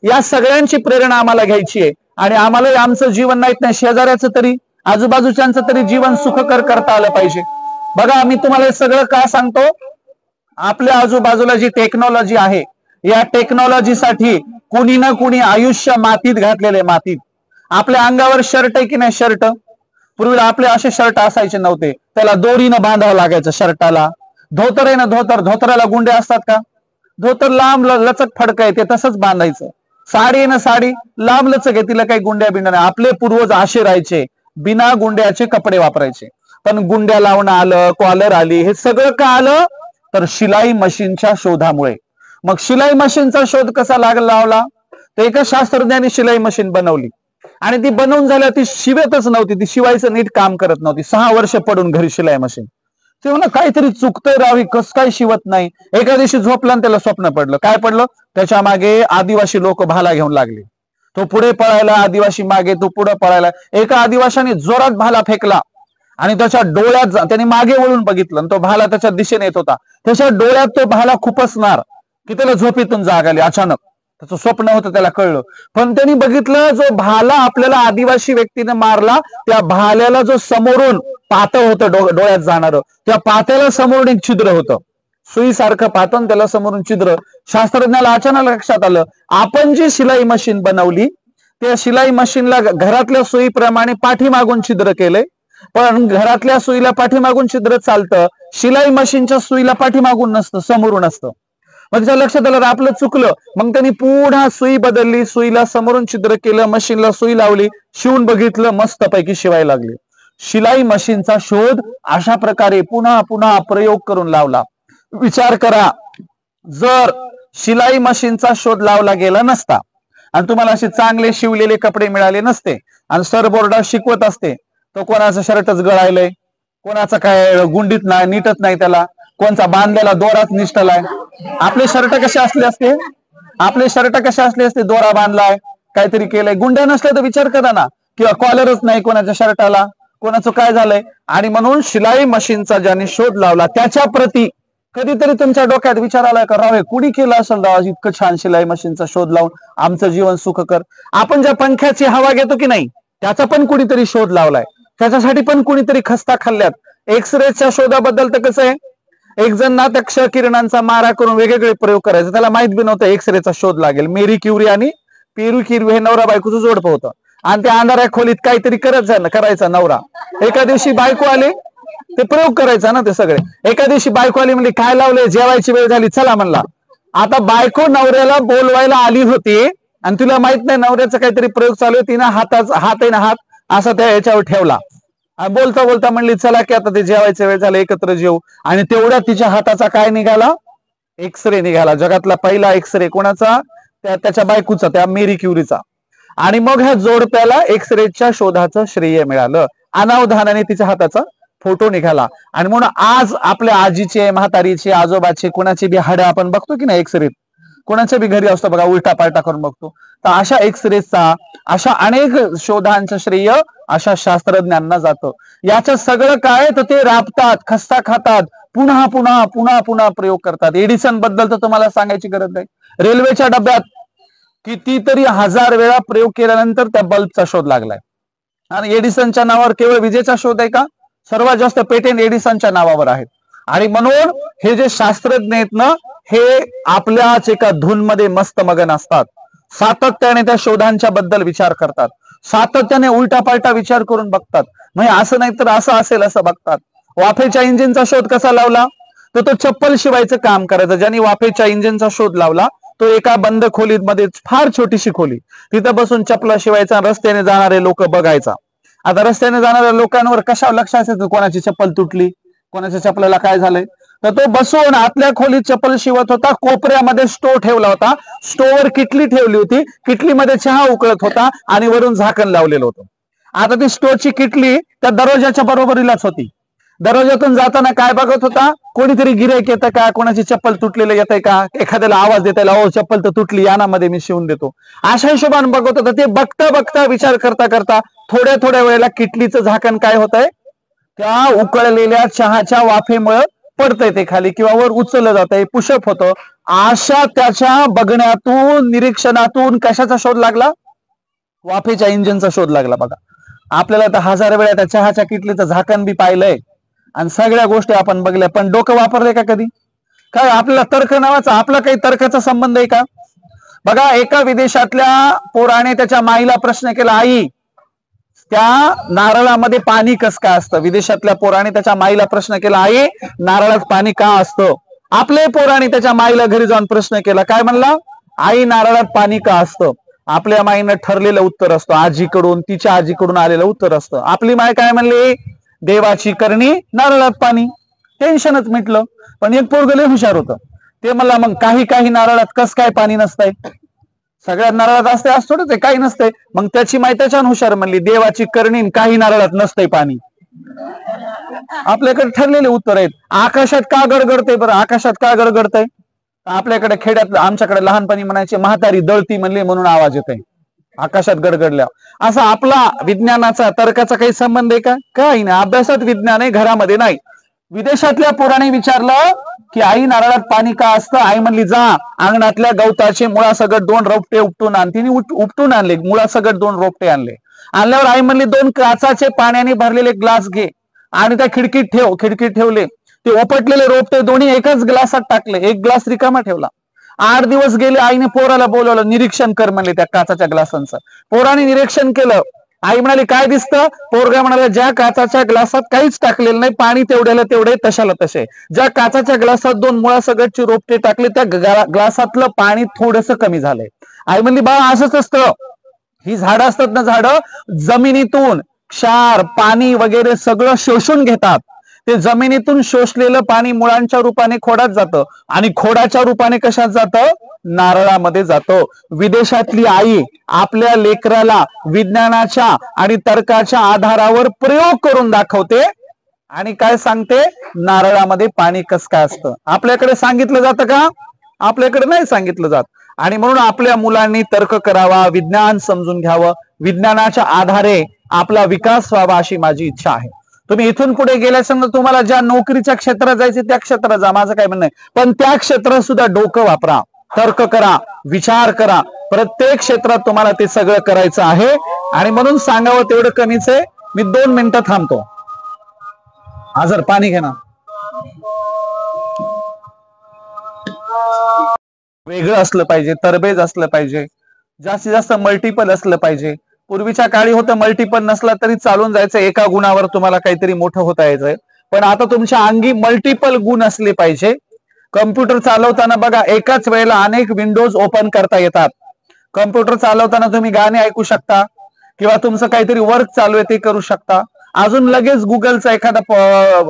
S1: या सगळ्यांची प्रेरणा आम्हाला घ्यायची आहे. आणि आम्हाला आमचं जीवन नाही, शेजाऱ्याचं तरी, आजूबाजूच्यांचं तरी जीवन सुखकर करता आलं पाहिजे. बघा, मी तुम्हाला हे सगळं का सांगतो? आपल्या आजूबाजूला जी टेक्नॉलॉजी आहे, या टेक्नॉलॉजीसाठी कुणी ना कुणी आयुष्य मातीत घातलेले. मातीत आपल्या अंगावर शर्ट आहे की नाही? शर्ट पूर्वी आपले असे शर्ट असायचे नव्हते, त्याला दोरीनं बांधावं लागायचं शर्टाला. धोतर आहे ना, धोतर, धोतराला गुंडे असतात का? धोतर लांब लचक फडक आहे, ते तसंच बांधायचं. साडी ना साडी लांबलच घे, तिला काही गुंड्या बिंड्या नाही. आपले पूर्वज असे राहायचे, बिना गुंड्याचे कपडे वापरायचे. पण गुंड्या लावणं आलं, कॉलर आली, हे सगळं का आलं तर शिलाई मशीनच्या शोधामुळे. मग शिलाई मशीनचा शोध कसा लावला, तर एका शास्त्रज्ञाने शिलाई मशीन बनवली आणि ती बनवून झाल्या ती शिवतच नव्हती, ती शिवायचं नीट काम करत नव्हती. 6 वर्ष पडून घरी शिलाई मशीन. ते म्हणा काहीतरी चुकतंय रावी, कस काय शिवत नाही. एका दिवशी झोपला आणि त्याला स्वप्न पडलं. काय पडलं, त्याच्या मागे आदिवासी लोक भाला घेऊन लागले. तो पुढे पळायला, आदिवासी मागे, तो पुढे पळायला. एका आदिवाशाने जोरात भाला फेकला आणि त्याच्या डोळ्यात त्याने मागे वळून बघितलं आणि तो भाला त्याच्या दिशेने येत होता. त्याच्या डोळ्यात तो भाला खुपसणार की त्याला झोपेतून जाग आली अचानक. त्याचं स्वप्न होतं, त्याला कळलं. पण त्यांनी बघितलं जो भाला आपल्याला आदिवासी व्यक्तीने मारला, त्या भाल्याला जो समोरून पातळ होतं डोळ्यात जाणार, त्या पात्याला समोरून एक छिद्र होतं, सुईसारखं पातन, त्याला समोरून छिद्र. शास्त्रज्ञाला अचानक लक्षात आलं, आपण जी शिलाई मशीन बनवली त्या शिलाई मशीनला घरातल्या सुईप्रमाणे पाठीमागून छिद्र केलंय, पण घरातल्या सुईला पाठीमागून छिद्र चालतं, शिलाई मशीनच्या सुईला पाठीमागून नसतं, समोरून असतं. मग त्याच्या लक्षात आलं आपलं चुकलं. मग त्यांनी पुन्हा सुई बदलली, सुईला समोरून छिद्र केलं, मशीनला सुई लावली, शिवून बघितलं, मस्तपैकी शिवायला लागली. शिलाई मशीनचा शोध अशा प्रकारे पुन्हा पुन्हा प्रयोग करून लावला. विचार करा, जर शिलाई मशीनचा शोध लावला गेला नसता आणि तुम्हाला असे चांगले शिवलेले कपडे मिळाले नसते आणि सर बोर्डावर शिकवत असते, तो कोणाचा शर्टच गळायलंय, कोणाचा काय गुंडीत नाही, नीटच नाही त्याला, कोणचा बांधलेला दोराच निष्ठलाय. आपले शर्ट कसे असले असते, आपले शर्ट कसे असले असते, दोरा बांधलाय, काहीतरी केलंय. गुंड्या नसल्या तर विचार करा ना, किंवा कॉलरच नाही कोणाच्या शर्टाला, कोणाचं काय झालंय. आणि म्हणून शिलाई मशीनचा ज्याने शोध लावला त्याच्या प्रती कधीतरी तुमच्या डोक्यात विचार आलाय का, राव हे कुणी केलं असेल राव, इतकं छान शिलाई मशीनचा शोध लावून आमचं जीवन सुखकर. आपण ज्या पंख्याची हवा घेतो की नाही, त्याचा पण कुणीतरी शोध लावलाय, त्याच्यासाठी पण कुणीतरी खस्ता खाल्ल्यात. एक्सरेच्या शोधाबद्दल तर कसं आहे, एक जण ना त्या क्ष किरणांचा मारा करून वेगवेगळे प्रयोग करायचे, त्याला माहित बी नव्हतं एक्सरेचा शोध लागेल. मेरी क्युरी आणि पेरू क्युरी हे नवरा बायकोचं जोडपं होतं आणि त्या अंधाऱ्या खोलीत काहीतरी करायचा नवरा. एका दिवशी बायको आली, ते प्रयोग करायचा ना ते सगळे. एका दिवशी बायको आली, म्हणली काय लावले, जेवायची वेळ झाली चला म्हणला. आता बायको नवऱ्याला बोलवायला आली होती आणि तुला माहित नाही नवऱ्याचा काहीतरी प्रयोग चालू आहे, तिनं हात आहे ना हात असा त्या याच्यावर ठेवला आणि बोलता बोलता म्हणली चला की आता ते जेवायचा वेळ झाला, एकत्र जेवू. आणि तेवढ्या तिच्या हाताचा काय निघाला, एक्सरे निघाला. जगातला पहिला एक्सरे कोणाचा, त्याच्या बायकोचा, त्या मेरी क्युरीचा. आणि मग ह्या जोडप्याला एक्सरेच्या शोधाचं श्रेय मिळालं. अनावधानाने तिच्या हाताचा फोटो निघाला. आणि म्हणून आज आपल्या आजीचे, म्हातारीचे, आजोबाचे, कोणाचे बी हाडं आपण बघतो की नाही एक्सरेत, कोणाच्या बी घरी असतो बघा, उलटा पालटा करून बघतो. तर अशा एक्सरेचा, अशा अनेक शोधांचं श्रेय अशा शास्त्रज्ञांना जातं. याचं सगळं काय तर ते राबतात, खस्ता खातात, पुन्हा पुन्हा पुन्हा पुन्हा प्रयोग करतात. एडिसन बद्दल तर तुम्हाला सांगायची गरज नाही. रेल्वेच्या डब्यात कितीतरी 1000 वेळा प्रयोग केल्यानंतर त्या बल्बचा शोध लागलाय. आणि एडिसनच्या नावावर केवळ विजेचा शोध आहे का, सर्वात जास्त पेटेंट एडिसनच्या नावावर आहेत. आणि म्हणून हे जे शास्त्रज्ञ आहेत ना, हे आपल्याच एका धूनमध्ये मस्त मगन असतात. सातत्याने त्या शोधांच्या बद्दल विचार करतात, सातत्याने उलटा पालटा विचार करून बघतात. म्हणजे असं नाही तर असं असेल असं बघतात. वाफेच्या इंजिनचा शोध कसा लावला, तर तो चप्पल शिवायचं काम करायचं. ज्यांनी वाफेच्या इंजिनचा शोध लावला तो एका बंद खोलीमध्ये, फार छोटीशी खोली, तिथं बसून चपला शिवायचा, रस्त्याने जाणारे लोक बघायचा. आता रस्त्याने जाणाऱ्या लोकांवर कशा लक्ष असायचं, कोणाची चप्पल तुटली, कोणाच्या चपलाला काय झालंय, तर तो बसून आतल्या खोलीत चप्पल शिवत होता. कोपऱ्यामध्ये स्टोव ठेवला होता, स्टोवर किटली ठेवली होती, किटलीमध्ये चहा उकळत होता आणि वरून झाकण लावलेलं होतं. आता ती स्टोवची किटली त्या दरवाजाच्या बरोबरीलाच होती. दरवाजातून जाताना काय बघत होता, कोणीतरी गिऱ्हाईक येतं का, कोणाची चप्पल तुटलेलं येतंय का, एखाद्याला आवाज देतायला, ओ चप्पल तर तुटली, यानामध्ये मी शिवून देतो, अशा हिशोबाने बघत होता. ते बघता बघता विचार करता करता थोड्या थोड्या वेळेला किटलीचं झाकण काय होतंय, त्या उकळलेल्या चहाच्या वाफेमुळे पडतंय ते खाली किंवा वर उचललं जातंय, पुशअप होतं. अशा त्याच्या बघण्यातून, निरीक्षणातून कशाचा शोध लागला, वाफेच्या इंजिनचा शोध लागला. बघा, आपल्याला तर 1000 वेळा त्या चहाच्या किटलीचं झाकण बी पाहिलंय आणि सगळ्या गोष्टी आपण बघल्या, पण डोकं वापरले का कधी? काय आपल्याला तर्क नावाचा, आपला काही तर्काचा संबंध आहे का? बघा, एका विदेशातल्या पोराने त्याच्या माईला प्रश्न केला, आई त्या नारळामध्ये पाणी कसं काय असतं. विदेशातल्या पोराने त्याच्या माईला प्रश्न केला, आई नारळात पाणी का असतं. आपले पोराने त्याच्या माईला घरी जाऊन प्रश्न केला, काय म्हणला, आई नारळात पाणी का असतं? आपल्या माईनं ठरलेलं उत्तर असतं, आजीकडून, तिच्या आजीकडून आलेलं उत्तर असतं. आपली माय काय म्हणली? देवाची करणी नारळात पाणी. टेन्शनच मिटलं. पण एक पोरग लय हुशार होतं. ते मला मग काही काही नारळात कस काय पाणी नसतंय? सगळ्या नारळात असते असं थोडंच आहे, काही नसतंय. मग त्याची माय त्याच्यान हुशार म्हणली, देवाची करणी काही नारळात नसतंय पाणी. आपल्याकडे ठरलेले उत्तर आहेत. आकाशात का गडगडतंय बरं? आकाशात का गडगडतंय? आपल्याकडे खेड्यात, आमच्याकडे लहानपणी म्हणायचे म्हातारी दळती म्हणली म्हणून आवाज येतोय आकाशात गडगडल्या. असा आपला विज्ञानाचा तर्काचा काही संबंध आहे का? काही नाही. अभ्यासात विज्ञान आहे, घरामध्ये नाही. विदेशातल्या पोराने विचारलं की आई नारळात पाणी का असतं? आई म्हणली जा अंगणातल्या गवताचे मुळासगट 2 रोपटे उपटून आण. तिने उपटून आणले, मुळासगट 2 रोपटे आणले. आणल्यावर आई म्हणली 2 काचाचे पाण्याने भरलेले ग्लास घे आणि त्या खिडकीत ठेव. खिडकीत ठेवले. ते उपटलेले रोपटे दोन्ही एकाच ग्लासात टाकले, एक ग्लास रिकामा ठेवला. 8 दिवस गेले. आईने पोराला बोलवलं, निरीक्षण कर म्हणले त्या काचाच्या ग्लासांचं. पोराने निरीक्षण केलं. आई म्हणाली काय दिसतं? पोरगा म्हणाला ज्या काचाच्या ग्लासात काहीच टाकलेलं नाही, पाणी तेवढ्याला तेवढे तशाला तसे. ज्या काचाच्या ग्लासात 2 मुळासगटची रोपटे टाकले त्या ग्लासातलं पाणी थोडंसं कमी झालंय. आई म्हणली बाळा असंच असतं. ही झाडं असतात ना, झाडं जमिनीतून क्षार पाणी वगैरे सगळं शोषून घेतात. ते जमिनीतून शोषलेलं पाणी मुळांच्या रूपाने खोडात जातं आणि खोडाच्या रूपाने कशात जातं? नारळामध्ये जातं. विदेशातली आई आपल्या लेकराला विज्ञानाच्या आणि तर्काच्या आधारावर प्रयोग करून दाखवते आणि काय सांगते? नारळामध्ये पाणी कसं काय असतं. आपल्याकडे सांगितलं जातं का? आपल्याकडे नाही सांगितलं जात. आणि म्हणून आपल्या मुलांनी तर्क करावा, विज्ञान समजून घ्यावं, विज्ञानाच्या आधारे आपला विकास व्हावा अशी माझी इच्छा आहे. तुम्ही इथून पुढे गेल्यासंग तुम्हाला ज्या नोकरीच्या क्षेत्रात जायचे त्या क्षेत्रात जा, माझं काय म्हणणं आहे. पण त्या क्षेत्रात सुद्धा डोकं वापरा, तर्क करा, विचार करा. प्रत्येक क्षेत्रात तुम्हाला ते सगळं करायचं आहे. आणि म्हणून सांगावं तेवढं कमीच आहे. मी 2 मिनिटं थांबतो. आजर पाणी घे ना. वेगळं असलं पाहिजे, तरबेज असलं पाहिजे, जास्तीत जास्त मल्टिपल असलं पाहिजे. पूर्वीच्या काळी होतं मल्टिपल नसला तरी चालून जायचं, एका गुणावर तुम्हाला काहीतरी मोठं होता यायचंय. पण आता तुमच्या अंगी मल्टिपल गुण असले पाहिजे. कम्प्युटर चालवताना बघा एकाच वेळेला अनेक विंडोज ओपन करता येतात. कम्प्युटर चालवताना तुम्ही गाणे ऐकू शकता किंवा तुमचं काहीतरी वर्क चालू आहे ते करू शकता. अजून लगेच गुगलचा एखादा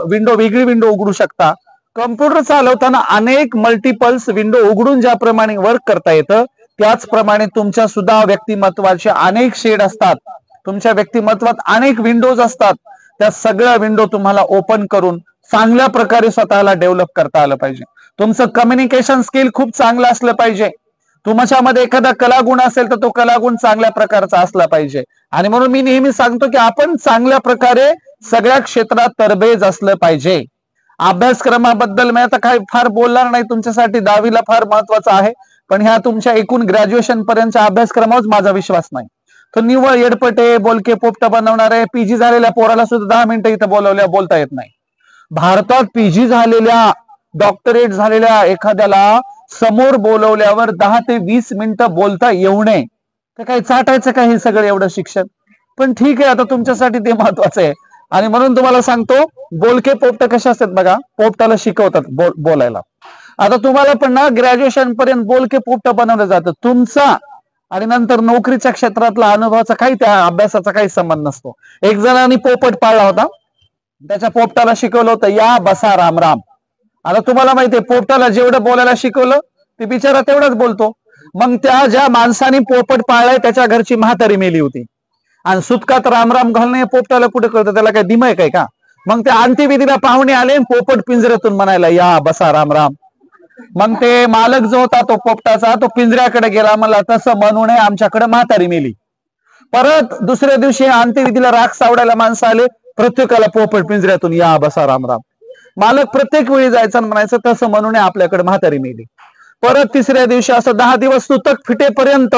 S1: विंडो, वेगळी विंडो उघडू शकता. कम्प्युटर चालवताना अनेक मल्टिपल्स विंडो उघडून ज्याप्रमाणे वर्क करता येतं त्याचप्रमाणे तुमच्या सुद्धा व्यक्तिमत्वाचे अनेक शेड असतात. तुमच्या व्यक्तिमत्वात अनेक विंडोज असतात. त्या सगळ्या विंडो तुम्हाला ओपन करून चांगल्या प्रकारे स्वतःला डेव्हलप करता आलं पाहिजे. तुमचं कम्युनिकेशन स्किल खूप चांगलं असलं पाहिजे. तुमच्यामध्ये एखादा कलागुण असेल तर तो कलागुण चांगल्या प्रकारचा असला पाहिजे. आणि म्हणून मी नेहमी सांगतो की आपण चांगल्या प्रकारे सगळ्या क्षेत्रात तरबेज असलं पाहिजे. अभ्यासक्रमाबद्दल मी आता काही फार बोलणार नाही, तुमच्यासाठी 10वीला फार महत्वाचं आहे. पण ह्या तुमच्या एकूण ग्रॅज्युएशन पर्यंतच्या अभ्यासक्रमावर माझा विश्वास नाही. तर निव्वळ येडपटे बोलके पोपट बनवणारे पीजी झालेल्या पोराला सुद्धा 10 मिनिटं इथं बोलता येत नाही. भारतात पीजी झालेल्या, डॉक्टरेट झालेल्या एखाद्याला समोर बोलवल्यावर 10 ते 20 मिनिटं बोलता येऊ नये. तर काही चाटायचं का हे सगळं एवढं शिक्षण? पण ठीक आहे, आता तुमच्यासाठी ते महत्वाचं आहे. आणि म्हणून तुम्हाला सांगतो, बोलके पोपट कसे असतात बघा, पोपटाला शिकवतात बोलायला. आता तुम्हाला पण ना ग्रॅज्युएशन पर्यंत बोलके पोपट बनवलं जातं. तुमचा आणि नंतर नोकरीच्या क्षेत्रातला अनुभवाचा काही त्या अभ्यासाचा काही संबंध नसतो. एक जणांनी पोपट पाळला होता, त्याच्या पोपटाला शिकवलं होतं या बसा राम राम. आता तुम्हाला माहितीये पोपटाला जेवढं बोलायला शिकवलं ते बिचारा तेवढंच बोलतो. मग त्या ज्या माणसाने पोपट पाळलाय त्याच्या घरची म्हातारी मेली होती आणि सुतकात रामराम घालणे पोपटाला कुठे कळतं? त्याला काय दिमाग काय का? मग त्या अंत्यविधीला पाहुणे आले, पोपट पिंजऱ्यातून म्हणायला या बसा राम राम. मग ते मालक जो होता तो पोपटाचा, तो पिंजऱ्याकडे गेला, मला तसं म्हणू नये आमच्याकडे म्हातारी मेली. परत दुसऱ्या दिवशी अंत्यविधीला राख सावडायला माणसं आले, प्रत्येकाला पोपट पिंजऱ्यातून या बसा राम राम. मालक प्रत्येक वेळी जायचं आणि म्हणायचं तसं म्हणू नये आपल्याकडे म्हातारी मेली. परत तिसऱ्या दिवशी असं 10 दिवस सुतक फिटेपर्यंत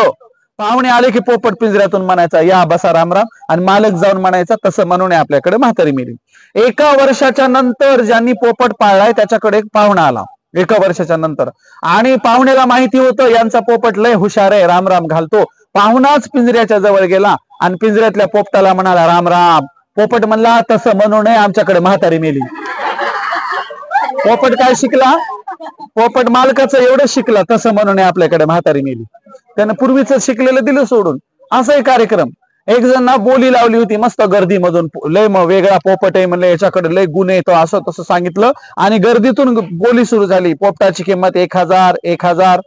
S1: पाहुणे आले की पोपट पिंजऱ्यातून म्हणायचा या बसा राम राम आणि मालक जाऊन म्हणायचा तसं म्हणू नये आपल्याकडे म्हातारी मेली. 1 वर्षाच्या नंतर ज्यांनी पोपट पाळलाय त्याच्याकडे एक पाहुणा आला 1 वर्षाच्या नंतर, आणि पाहुण्याला माहिती होतं यांचा पोपट लय हुशार आहे, राम राम घालतो. पाहुणाच पिंजऱ्याच्या जवळ गेला आणि पिंजऱ्यातल्या पोपटाला म्हणाला राम राम. पोपट म्हणला तसं म्हणू नये आमच्याकडे म्हातारी मेली. पोपट काय शिकला? पोपट मालकाचं एवढं शिकला तसं म्हणून आपल्याकडे म्हातारी मेली. त्यानं पूर्वीच शिकलेलं दिलं सोडून. असाही कार्यक्रम. एक जण ना बोली लावली होती मस्त गर्दीमधून, लय वेगळा पोपट आहे म्हणलं, याच्याकडे लय गुण येतो असं तसं सांगितलं आणि गर्दीतून बोली सुरू झाली. पोपटाची किंमत 1000, 1000.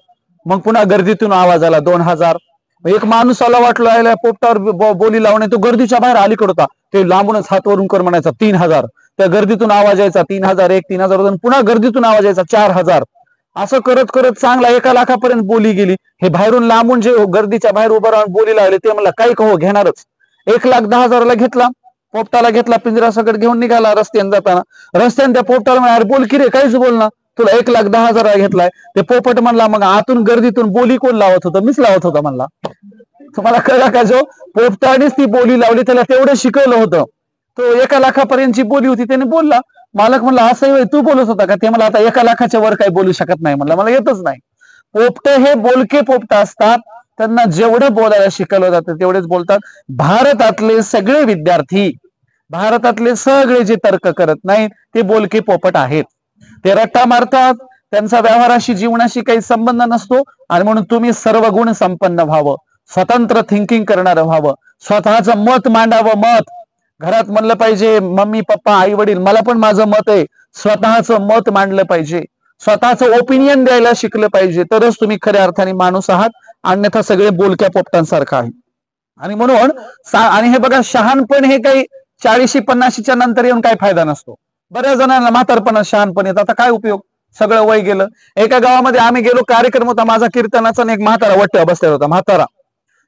S1: मग पुन्हा गर्दीतून आवाज आला 2000. एक माणूस आला, वाटलं पोपटावर बोली लावणे, तो गर्दीच्या बाहेर अलीकडे होता. ते लांबूनच हात वरून कर म्हणायचा 3000. त्या गर्दीतून आवाज यायचा 3001, 3002, पुन्हा गर्दीतून आवाज यायचा 4000. असं करत करत चांगला 1 लाखापर्यंत बोली गेली. हे बाहेरून लांबून जे गर्दीच्या बाहेर उभं राहून बोली लावले ते म्हणला काही कहो घेणारच. 1,10,000ला घेतला, पोपटाला घेतला, पिंजरा सगळं घेऊन निघाला. रस्त्याने जाताना रस्त्याने त्या पोपटाला म्हणा, अरे बोल की रे, काहीच बोल ना, तुला 1,10,000 घेतलाय. ते पोपट म्हणला, मग आतून गर्दीतून बोली कोण लावत होतं? मीच लावत होता म्हणला. तुम्हाला कळला का? जो पोपटानेच ती बोली लावली, त्याला तेवढं शिकवलं होतं. तो 1 लाखापर्यंतची बोली होती, त्याने बोलला. मालक म्हणला, असं तू बोलत होता का? ते मला आता 1 लाखाच्या वर काही बोलू शकत नाही म्हणला, मला येतच नाही. पोपट हे बोलके पोपट असतात. त्यांना जेवढं बोलायला शिकवलं जातं तेवढेच बोलतात. भारतातले सगळे विद्यार्थी, भारतातले सगळे जे तर्क करत नाहीत ते बोलके पोपट आहेत. ते रट्टा मारतात. त्यांचा व्यवहाराशी जीवनाशी काही संबंध नसतो. आणि म्हणून तुम्ही सर्व गुण संपन्न व्हावं, स्वतंत्र थिंकिंग करणारं व्हावं, स्वतःचं मत मांडावं. मत घरात म्हणलं पाहिजे, मम्मी पप्पा आई वडील मला पण माझं मत आहे, स्वतःचं मत मांडलं पाहिजे, स्वतःचं ओपिनियन द्यायला शिकलं पाहिजे, तरच तुम्ही खऱ्या अर्थाने माणूस आहात. अन्यथा सगळे बोलक्या पोपटांसारखं आहे. आणि म्हणून आणि हे बघा, शहाणपण हे काही 40-50च्या नंतर येऊन काय फायदा नसतो. बऱ्याच जणांना म्हातारपणा शहाणपण येत, आता काय उपयोग, सगळं वय गेलं. एका गावामध्ये आम्ही गेलो, कार्यक्रम होता माझा कीर्तनाचा, एक म्हातारा वट्ट्यावर बसलेला होता. म्हातारा,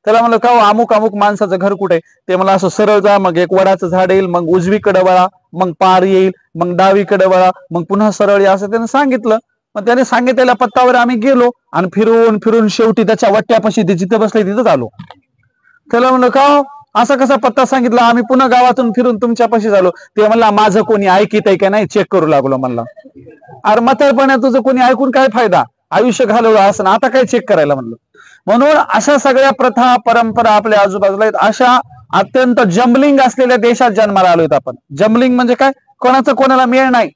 S1: त्याला म्हणलं का अमुक अमुक माणसाचं घर कुठे? ते मला असं सरळ जा, मग एक वडाचं झाड येईल, मग उजवीकडे वळा, मग पार येईल, मग डावीकडे वळा, मग पुन्हा सरळ या, असं त्याने सांगितलं. मग त्याने सांगितलेल्या पत्तावर आम्ही गेलो आणि फिरून फिरून शेवटी त्याच्या वट्ट्यापाशी ते जिथं बसले तिथंच आलो. त्याला म्हणलं का असा कसा पत्ता सांगितला? आम्ही पुन्हा गावातून फिरून तुमच्यापाशी झालो. ते म्हणला, माझं कोणी ऐकित आहे का नाही चेक करू लागलो म्हणला. अरे म्हातारपणा तुझं कोणी ऐकून काय फायदा? आयुष्य घालवलं असं, आता काय चेक करायला म्हणलं. म्हणून अशा सगळ्या प्रथा परंपरा आपल्या आजूबाजूला आहेत. अशा अत्यंत जम्बलिंग असलेल्या देशात जन्माला आलोय आपण. जम्बलिंग म्हणजे काय? कोणाचं कोणाला मेळ नाही,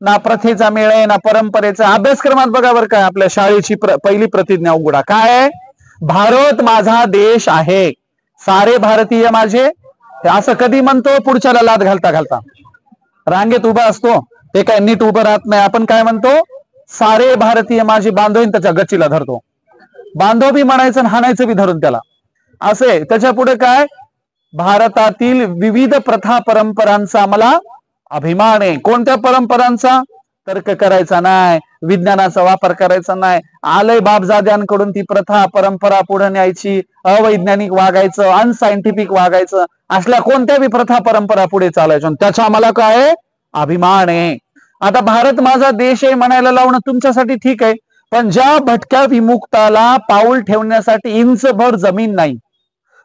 S1: ना प्रथेचा मेळ आहे ना परंपरेचा. अभ्यासक्रमात बघा बरं काय, आपल्या शाळेची पहिली प्रतिज्ञा उघडा, काय? भारत माझा देश आहे, सारे भारतीय माझे. असं कधी म्हणतो? पुढच्याला लाद घालता घालता. रांगेत उभा असतो ते काय नीट उभं राहत नाही. आपण काय म्हणतो? सारे भारतीय माझे बांधव, त्याच्या गच्चीला धरतो. बांधव बी म्हणायचं आणि हाणायचं बी धरून त्याला. असे त्याच्या पुढे काय? भारतातील विविध प्रथा परंपरांचा मला अभिमान आहे. कोणत्या परंपरांचा? तर्क करायचा नाही, विज्ञानाचा वापर करायचा नाही. आलय बापजाद्यांकडून ती प्रथा परंपरा पुढे न्यायची, अवैज्ञानिक वागायचं, अनसायंटिफिक वागायचं, असल्या कोणत्या बी प्रथा परंपरा पुढे चालायच्या. त्याचा मला काय अभिमान आहे. आता भारत माझा देश आहे म्हणायला लावणं तुमच्यासाठी ठीक आहे, पण ज्या भटक्या विमुक्ताला पाऊल ठेवण्यासाठी इंचभर जमीन नाही,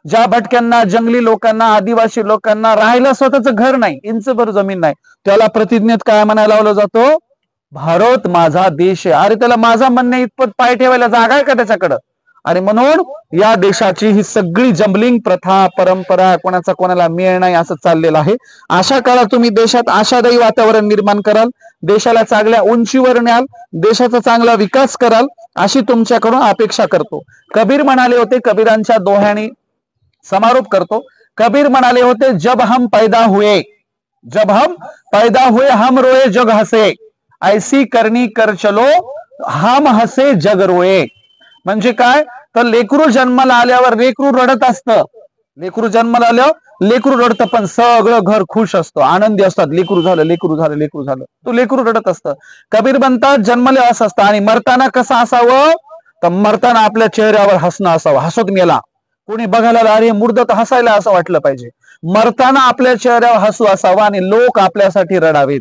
S1: ज्या भटक्यांना, जंगली लोकांना, आदिवासी लोकांना राहायला स्वतःचं घर नाही, इंचभर जमीन नाही, त्याला प्रतिज्ञेत काय म्हणायला लावलं जातो? भारत माझा देश आहे. अरे त्याला माझा म्हणणे इतपत पाय ठेवायला जागा आहे का त्याच्याकडं? आणि म्हणून या देशाची ही सगळी जम्बलिंग प्रथा परंपरा, कोणाचा कोणाला मेळ नाही असं चाललेलं आहे. अशा काळात तुम्ही देशात आशादायी वातावरण निर्माण कराल, देशाला चांगल्या उंचीवर न्याल, देशाचा चांगला विकास कराल, अशी तुमच्याकडून अपेक्षा करतो. कबीर म्हणाले होते, कबीरांच्या दोह्याने समारोप करतो. कबीर म्हणाले होते, जब हम पैदा हुए, जब हम पैदा हुए हम रोए जग हसे, ऐसी करनी कर चलो हम हसे जग रोए. म्हणजे काय? तर लेकरू जन्माला आल्यावर लेकरू रडत असतं, लेकरू जन्माला आल्यावर लेकरू रडतं, पण सगळं घर खुश असतं, आनंदी असतात. लेकरू झालं, लेकरू झालं, लेकरू झालं, तो लेकरू रडत असतं. कबीर म्हणतात, जन्मले असं असतं. आणि मरताना कसं असावं? तर मरताना आपल्या चेहऱ्यावर हसणं असावं. हसत मेला, कोणी बघायला अरे मुर्दात हसायला असं वाटलं पाहिजे. मरताना आपल्या चेहऱ्यावर हसू असावं आणि लोक आपल्यासाठी रडावेत.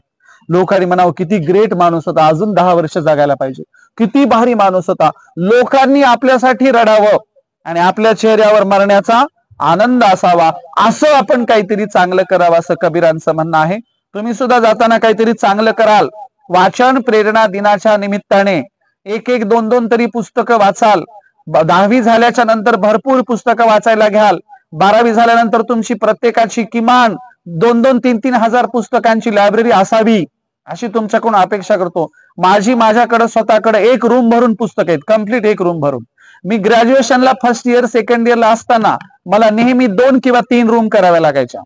S1: लोकांनी म्हणावं, किती ग्रेट माणूस होता, अजून 10 वर्ष जगायला पाहिजे, किती भारी माणूस होता. लोकांनी आपल्यासाठी रडावं आणि आपल्या चेहऱ्यावर मरण्याचा आनंद असावा. असं आपण काहीतरी चांगलं करावं, असं कबीरांचं म्हणणं आहे. तुम्ही सुद्धा जाताना काहीतरी चांगलं कराल. वाचन प्रेरणा दिनाच्या निमित्ताने 1-1, 2-2 तरी पुस्तकं वाचाल. 10वी झाल्याच्या नंतर भरपूर पुस्तकं वाचायला घ्याल. 12वी झाल्यानंतर तुमची प्रत्येकाची किमान 2-2, 3-3 हजार पुस्तकांची लायब्ररी असावी. अशी तुमच्याकडून अपेक्षा करतो. माझ्याकडे स्वतःकडे एक रूम भरून पुस्तक आहेत, कम्प्लीट एक रूम भरून. मी ग्रॅज्युएशनला फर्स्ट इयर सेकंड इयरला असताना मला नेहमी 2 किंवा 3 रूम कराव्या लागायच्या.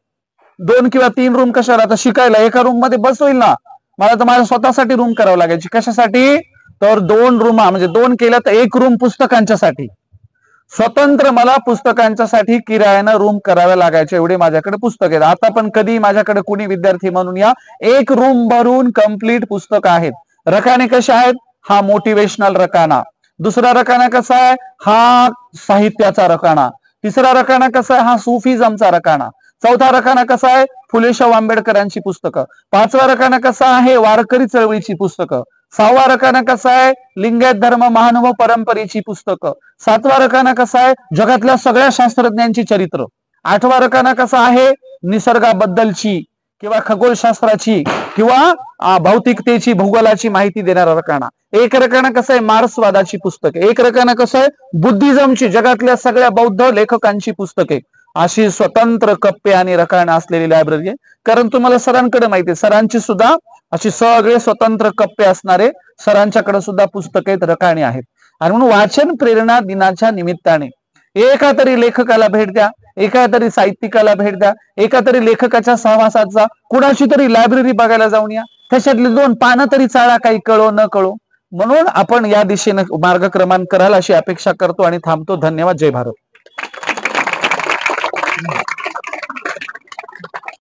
S1: 2 किंवा 3 रूम कशाला, आता शिकायला एका रूम मध्ये बस होईल ना, मला तर माझ्या स्वतःसाठी रूम करावं लागायची. कशासाठी, तर 2 रूम म्हणजे 2 केल्या तर 1 रूम पुस्तकांच्यासाठी, स्वतंत्र मला पुस्तकांच्यासाठी किरायानं रूम कराव्या लागायचे. एवढे माझ्याकडे पुस्तक आहेत. आता पण कधी माझ्याकडे कुणी विद्यार्थी म्हणून या, 1 रूम भरून कम्प्लीट पुस्तक आहेत. रकाने कसे आहेत, हा मोटिवेशनल रकाना, दुसरा रकाना कसा आहे, हा साहित्याचा रकाना, तिसरा रकाना कसा आहे, हा सुफिझमचा रकाना, चौथा रकाना कसा आहे, फुले शाहू आंबेडकरांची पुस्तकं, पाचवा रकाना कसा आहे, वारकरी चळवळीची पुस्तकं, सहावा रकाना कसा आहे, लिंगायत धर्म महानुभव परंपरेची पुस्तकं, सातवा रकाना कसा आहे, जगातल्या सगळ्या शास्त्रज्ञांची चरित्र, आठवा रकाना कसा आहे, निसर्गाबद्दलची किंवा खगोलशास्त्राची किंवा भौतिकतेची भूगोलाची माहिती देणारा रकाना, एक रकाना कसं आहे, मार्क्सवादाची पुस्तके, एक रकाना कसं आहे, बुद्धिझमची, जगातल्या सगळ्या बौद्ध लेखकांची पुस्तके. अशी स्वतंत्र कप्पे आणि रकाना असलेली लायब्ररी आहे. कारण तुम्हाला सरांकडे माहिती आहे, सरांची सुद्धा अशी सगळे स्वतंत्र कप्पे असणारे सरांच्याकडे सुद्धा पुस्तके रकाने आहेत. आणि म्हणून वाचन प्रेरणा दिनाच्या निमित्ताने एका तरी लेखकाला भेट द्या, एका तरी साहित्यिकाला भेट द्या, एका तरी लेखकाच्या सहवासाचा कुणाची तरी लायब्ररी बघायला जाऊन या, त्याच्यातली 2 पानं तरी चाळा, काही कळो न कळो. म्हणून आपण या दिशेने मार्गक्रमण कराल अशी अपेक्षा करतो आणि थांबतो. धन्यवाद. जय भारत.